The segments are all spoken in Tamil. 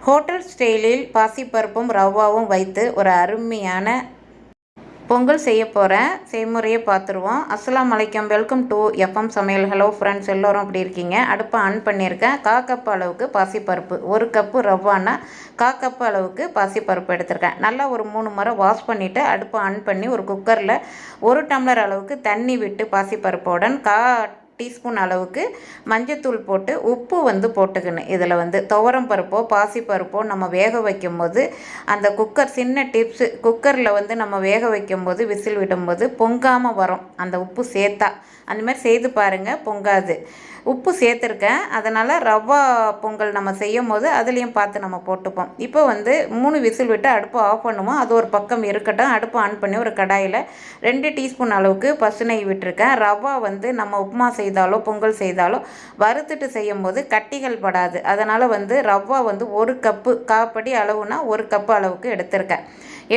ஹோட்டல் ஸ்டைலில் பாசிப்பருப்பும் ரவ்வாவும் வைத்து ஒரு அருமையான பொங்கல் செய்ய போகிறேன். செய்முறையை பார்த்துருவோம். அஸ்ஸலாமு அலைக்கும். வெல்கம் டு எஃப்எம் சமையல். ஹலோ ஃப்ரெண்ட்ஸ், எல்லோரும் அப்படி இருக்கீங்க? அடுப்பை ஆன் பண்ணியிருக்கேன். 1/4 கப் அளவுக்கு பாசிப்பருப்பு, 1 கப்பு ரவ்வானா 1/4 கப்பு அளவுக்கு பாசிப்பருப்பு எடுத்திருக்கேன். நல்லா ஒரு 3 முறை வாஷ் பண்ணிவிட்டு அடுப்பை ஆன் பண்ணி ஒரு குக்கரில் 1 டம்ளர் அளவுக்கு தண்ணி விட்டு பாசிப்பருப்புடன் டீஸ்பூன் அளவுக்கு மஞ்சத்தூள் போட்டு உப்பு போட்டுக்கணும். இதில் துவரம் பருப்போ பாசிப்பருப்போ நம்ம வேக வைக்கும்போது அந்த குக்கர் சின்ன டிப்ஸு, குக்கரில் நம்ம வேக வைக்கும்போது விசில் விடும்போது பொங்காமல் வரும் அந்த உப்பு சேர்த்தா. அந்தமாதிரி செய்து பாருங்கள், பொங்காது. உப்பு சேர்த்துருக்கேன். அதனால் ரவா பொங்கல் நம்ம செய்யும் போது அதுலேயும் பார்த்து நம்ம போட்டுப்போம். இப்போ 3 விசில் விட்டு அடுப்பு ஆஃப் பண்ணுவோம். அது ஒரு பக்கம் இருக்கட்டும். அடுப்பு ஆன் பண்ணி ஒரு கடாயில் 2 டீஸ்பூன் அளவுக்கு பசு நெய் விட்டுருக்கேன். ரவா நம்ம உப்புமா செய்தாலோ பொங்கல் செய்தாலோ வறுத்துட்டு செய்யும் போது கட்டிகள் படாது. அதனால் ரவா 1 கப்பு, காப்படி அளவுனா 1 கப்பு அளவுக்கு எடுத்திருக்கேன்.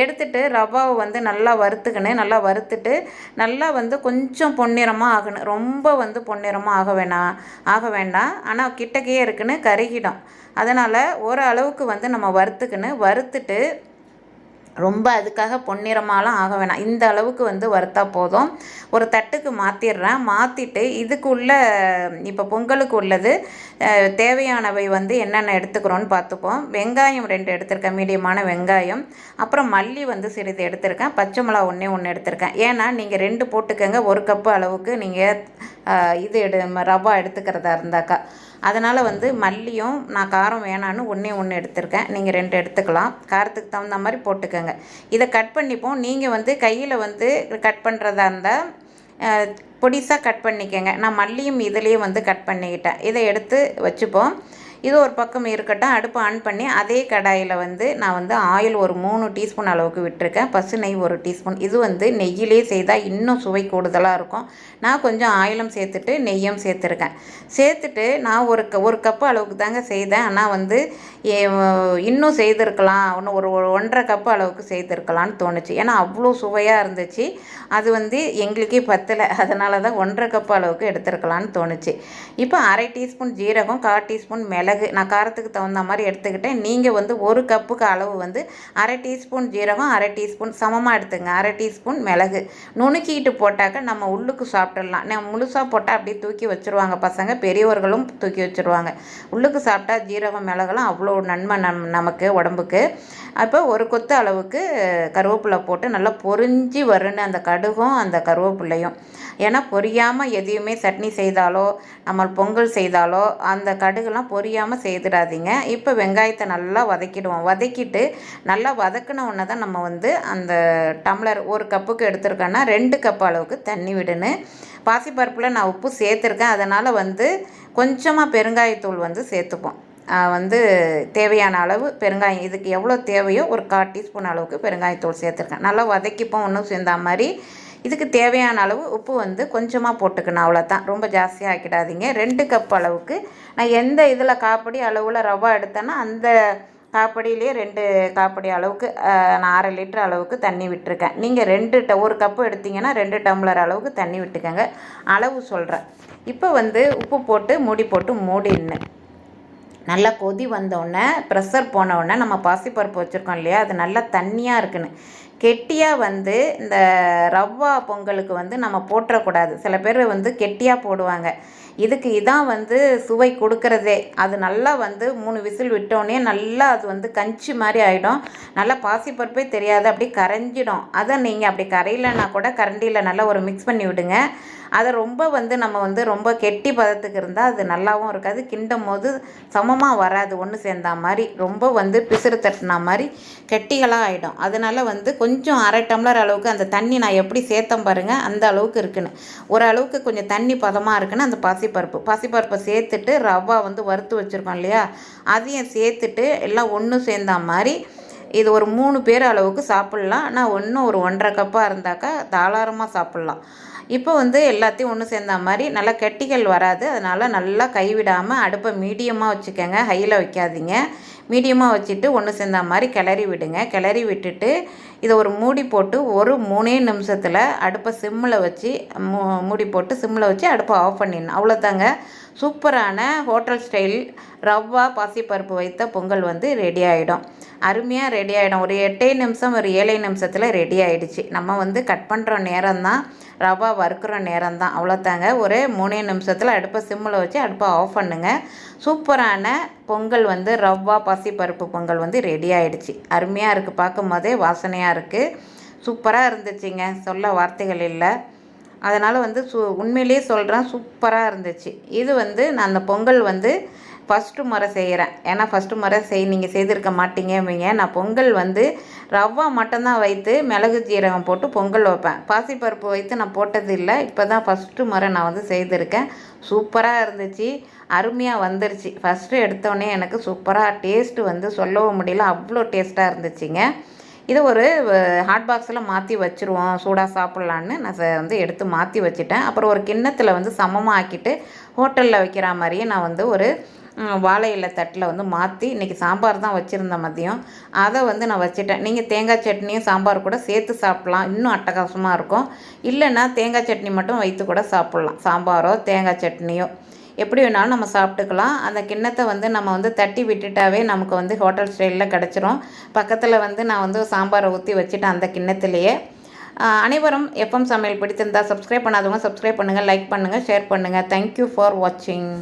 எடுத்துட்டு ரவாவை நல்லா வறுத்துக்கணும். நல்லா வறுத்துட்டு நல்லா கொஞ்சம் பொன்னிறமாக ஆகணும். ரொம்ப பொன்னிறமாக ஆக வேண்டாம். ஆனால் கிட்டக்கையே இருக்குன்னு கருகிடும். அதனால் ஓரளவுக்கு நம்ம வறுத்துட்டு ரொம்ப அதுக்காக பொன்னிறமாலாம் ஆக வேணாம். இந்த அளவுக்கு வறுத்தா போதும். ஒரு தட்டுக்கு மாற்றிடுறேன். மாற்றிட்டு இதுக்குள்ளே இப்போ பொங்கலுக்கு உள்ளது தேவையானவை என்னென்ன எடுத்துக்கிறோன்னு பார்த்துப்போம். வெங்காயம் 2 எடுத்திருக்கேன், மீடியமான வெங்காயம். அப்புறம் மல்லி சிறிது எடுத்திருக்கேன். பச்சை மிளகா 1 எடுத்திருக்கேன். ஏன்னா நீங்கள் 2 போட்டுக்கங்க. 1 கப்பு அளவுக்கு நீங்கள் ரவா எடுத்துக்கிறதா இருந்தாக்கா. அதனால் மல்லியும் நான் காரம் வேணான்னு 1 எடுத்திருக்கேன். நீங்கள் 2 எடுத்துக்கலாம். காரத்துக்கு தகுந்த மாதிரி போட்டுக்கோங்க. இதை கட் பண்ணிப்போம். நீங்கள் கையில் கட் பண்ணுறதா இருந்தால் பொடிசாக கட் பண்ணிக்கோங்க. நான் மல்லியும் இதுலேயே கட் பண்ணிக்கிட்டேன். இதை எடுத்து வச்சுப்போம். இது ஒரு பக்கம் இருக்கட்டும். அடுப்பு ஆன் பண்ணி அதே கடாயில் நான் ஆயில் ஒரு 3 டீஸ்பூன் அளவுக்கு விட்டுருக்கேன். பசு நெய் 1 டீஸ்பூன். இது நெய்யிலே செய்தால் இன்னும் சுவை கூடுதலாக இருக்கும். நான் கொஞ்சம் ஆயிலும் சேர்த்துட்டு நெய்யும் சேர்த்துருக்கேன். சேர்த்துட்டு நான் ஒரு கப்பு அளவுக்கு தாங்க செய்தேன். ஆனால் இன்னும் செய்திருக்கலாம், இன்னும் ஒரு 1.5 கப்பு அளவுக்கு செய்திருக்கலான்னு தோணுச்சு. ஏன்னா அவ்வளோ சுவையாக இருந்துச்சு. அது எங்களுக்கே பத்தலை. அதனால தான் 1.5 கப்பு அளவுக்கு எடுத்துருக்கலான்னு தோணுச்சு. இப்போ 1/2 டீஸ்பூன் ஜீரகம், 1/4 டீஸ்பூன் மிளகு, நான் காரத்துக்கு தகுந்த மாதிரி எடுத்துக்கிட்டேன். நீங்கள் 1 கப்புக்கு அளவு 1/2 டீஸ்பூன் ஜீரகம், 1/2 டீஸ்பூன் சமமாக எடுத்துங்க. 1/2 டீஸ்பூன் மிளகு நுணுக்கிட்டு போட்டாக்க நம்ம உள்ளுக்கு சாப்பிட்டுடலாம். நான் முழுசாக போட்டால் அப்படியே தூக்கி வச்சுருவாங்க பசங்க, பெரியவர்களும் தூக்கி வச்சுருவாங்க. உள்ளுக்கு சாப்பிட்டா ஜீரகம் மிளகுலாம் அவ்வளோ நன்மை நமக்கு உடம்புக்கு. அப்போ 1 கொத்து அளவுக்கு கருவேப்பிலை போட்டு நல்லா பொரிஞ்சு வரணும் அந்த கடுகும் அந்த கருவேப்பிலையும். ஏன்னா பொரியாமல் எதையுமே சட்னி செய்தாலோ நம்ம பொங்கல் செய்தாலோ அந்த கடுகுலாம் பொரியாமல் செய்திடாதீங்க. இப்போ வெங்காயத்தை நல்லா வதக்கிடுவோம். வதக்கிட்டு நல்லா வதக்கின உடனே தான் நம்ம அந்த டம்ளர் 1 கப்புக்கு எடுத்துருக்கோன்னா 2 கப்பு அளவுக்கு தண்ணி விடணும். பாசிப்பருப்பில் நான் உப்பு சேர்த்துருக்கேன். அதனால் கொஞ்சமாக பெருங்காயத்தூள் சேர்த்துப்போம். தேவையான அளவு பெருங்காயம், இதுக்கு எவ்வளோ தேவையோ ஒரு 1/4 டீஸ்பூன் அளவுக்கு பெருங்காயத்தூள் சேர்த்துருக்கேன். நல்லா வதக்கிப்போம். ஒன்றும் சேர்ந்த மாதிரி இதுக்கு தேவையான அளவு உப்பு கொஞ்சமாக போட்டுக்கணும். அவ்வளோதான், ரொம்ப ஜாஸ்தியாக ஆக்கிடாதீங்க. 2 கப் அளவுக்கு நான் எந்த இதில் காப்படி அளவில் ரவா எடுத்தேன்னா அந்த காப்படியிலே 2 காப்படி அளவுக்கு நான் 1/2 லிட்டர் அளவுக்கு தண்ணி விட்டுருக்கேன். நீங்கள் 1 கப்பு எடுத்திங்கன்னா 2 டம்ளர் அளவுக்கு தண்ணி விட்டுக்கோங்க. அளவு சொல்கிறேன். இப்போ உப்பு போட்டு மூடிடணும். நல்லா கொதி வந்தோடனே ப்ரெஷர் போனவுடனே நம்ம பாசிப்பருப்பு வச்சுருக்கோம் இல்லையா, அது நல்லா தண்ணியாக இருக்குன்னு கெட்டியாக இந்த ரவா பொங்கலுக்கு நம்ம போட்டுறக்கூடாது. சில பேர் கெட்டியாக போடுவாங்க. இதுக்கு இதான் சுவை கொடுக்கறதே. அது நல்லா 3 விசில் விட்டோடனே நல்லா அது கஞ்சி மாதிரி ஆகிடும். நல்லா பாசிப்பருப்பே தெரியாது, அப்படியே கரைஞ்சிடும். அதை நீங்கள் அப்படி கரையிலன்னா கூட கரண்டியில் நல்லா ஒரு மிக்ஸ் பண்ணி விடுங்க. அதை ரொம்ப நம்ம ரொம்ப கெட்டி பதத்துக்கு இருந்தால் அது நல்லாவும் இருக்காது. கிண்டும் போது சமமாக வராது, ஒன்று சேர்ந்தா மாதிரி ரொம்ப பிசுறு தட்டினா மாதிரி கெட்டிகளாக ஆகிடும். அதனால் கொஞ்சம் 1/2 டம்ளர் அளவுக்கு அந்த தண்ணி நான் எப்படி சேர்த்தம் பாருங்கள், அந்த அளவுக்கு இருக்குன்னு. ஓரளவுக்கு கொஞ்சம் தண்ணி பதமாக இருக்குன்னு அந்த பாசிப்பருப்பை சேர்த்துட்டு ரவா வறுத்து வச்சுருக்கோம் இல்லையா, அதையும் சேர்த்துட்டு எல்லாம் ஒன்று சேர்ந்தா மாதிரி இது ஒரு 3 பேர் அளவுக்கு சாப்பிட்லாம். ஆனால் இன்னும் ஒரு 1.5 கப்பாக இருந்தாக்கா தாராளமாக சாப்பிட்லாம். இப்போ எல்லாத்தையும் ஒன்று சேர்ந்த மாதிரி நல்லா கெட்டிகள் வராது. அதனால் நல்லா கைவிடாமல் அடுப்பை மீடியமாக வச்சுக்கோங்க, ஹையில் வைக்காதீங்க. மீடியமாக வச்சுட்டு ஒன்று சேர்ந்த மாதிரி கிளறி விடுங்க. கிளறி விட்டுட்டு இதை ஒரு மூடி போட்டு ஒரு 3 நிமிஷத்தில் அடுப்பை சிம்மில் வச்சு மூடி போட்டு சிம்மில் வச்சு அடுப்பை ஆஃப் பண்ணிடணும். அவ்வளோதாங்க. சூப்பரான ஹோட்டல் ஸ்டைல் ரவா பாசிப்பருப்பு வைத்த பொங்கல் வந்து ரெடி ஆகிடும். அருமையாக ரெடி ஆகிடும். ஒரு 8 நிமிஷம் ஒரு 7 நிமிஷத்தில் ரெடி ஆகிடுச்சு. நம்ம வந்து கட் பண்ணுற நேரம் தான், ரவா வறுக்கிற நேரம் தான். அவ்வளோதாங்க. ஒரு 3 நிமிஷத்தில் அடுப்பை சிம்மில் வச்சு அடுப்பை ஆஃப் பண்ணுங்க. சூப்பரான பொங்கல் வந்து ரவா பாசிப்பருப்பு பொங்கல் வந்து ரெடி ஆகிடுச்சு. அருமையாக இருக்குது. பார்க்கும் போதே வாசனையாக இருக்குது. சூப்பராக இருந்துச்சுங்க. சொல்ல வார்த்தைகள் இல்லை. அதனால் வந்து உண்மையிலேயே சொல்கிறேன், சூப்பராக இருந்துச்சு. இது வந்து நான் அந்த பொங்கல் வந்து ஃபஸ்ட்டு முறை செய்கிறேன். ஏன்னா ஃபஸ்ட்டு முறை நீங்கள் செய்திருக்க மாட்டீங்க. நான் பொங்கல் வந்து ரவா மட்டும்தான் வைத்து மிளகு ஜீரகம் போட்டு பொங்கல் வைப்பேன். பாசிப்பருப்பு வைத்து நான் போட்டது இல்லை. இப்போ தான் ஃபஸ்ட்டு முறை நான் வந்து செய்திருக்கேன். சூப்பராக இருந்துச்சு. அருமையாக வந்துருச்சு. ஃபஸ்ட்டு எடுத்தோடனே எனக்கு சூப்பராக டேஸ்ட்டு வந்து சொல்லவும் முடியல, அவ்வளோ டேஸ்ட்டாக இருந்துச்சுங்க. இதை ஒரு ஹாட் பாக்ஸில் மாற்றி வச்சுருவோம், சூடாக சாப்பிட்லான்னு நான் வந்து எடுத்து மாற்றி வச்சுட்டேன். அப்புறம் ஒரு கிண்ணத்தில் வந்து சமமாக ஆக்கிட்டு ஹோட்டலில் வைக்கிற மாதிரியே நான் வந்து ஒரு வாழை இலை தட்டில் வந்து மாற்றி, இன்றைக்கி சாம்பார் தான் வச்சுருந்தேன் மதியம், அதை வந்து நான் வச்சுட்டேன். நீங்கள் தேங்காய் சட்னியும் சாம்பார் கூட சேர்த்து சாப்பிட்லாம், இன்னும் அட்டகாசமாக இருக்கும். இல்லைன்னா தேங்காய் சட்னி மட்டும் வைத்து கூட சாப்பிட்லாம். சாம்பாரோ தேங்காய் சட்னியோ எப்படி வேணாலும் நம்ம சாப்பிட்டுக்கலாம். அந்த கிண்ணத்தை வந்து நம்ம வந்து தட்டி விட்டுட்டாவே நமக்கு வந்து ஹோட்டல் ஸ்டைலில் கிடச்சிரும். பக்கத்தில் வந்து நான் வந்து சாம்பாரை ஊற்றி வச்சுட்டேன் அந்த கிண்ணத்துலேயே. அனைவரும் எஃப்எம் சமையல் பிடித்திருந்தால் சப்ஸ்கிரைப் பண்ணாதவங்க சப்ஸ்கிரைப் பண்ணுங்கள், லைக் பண்ணுங்கள், ஷேர் பண்ணுங்கள். தேங்க்யூ ஃபார் வாட்சிங்.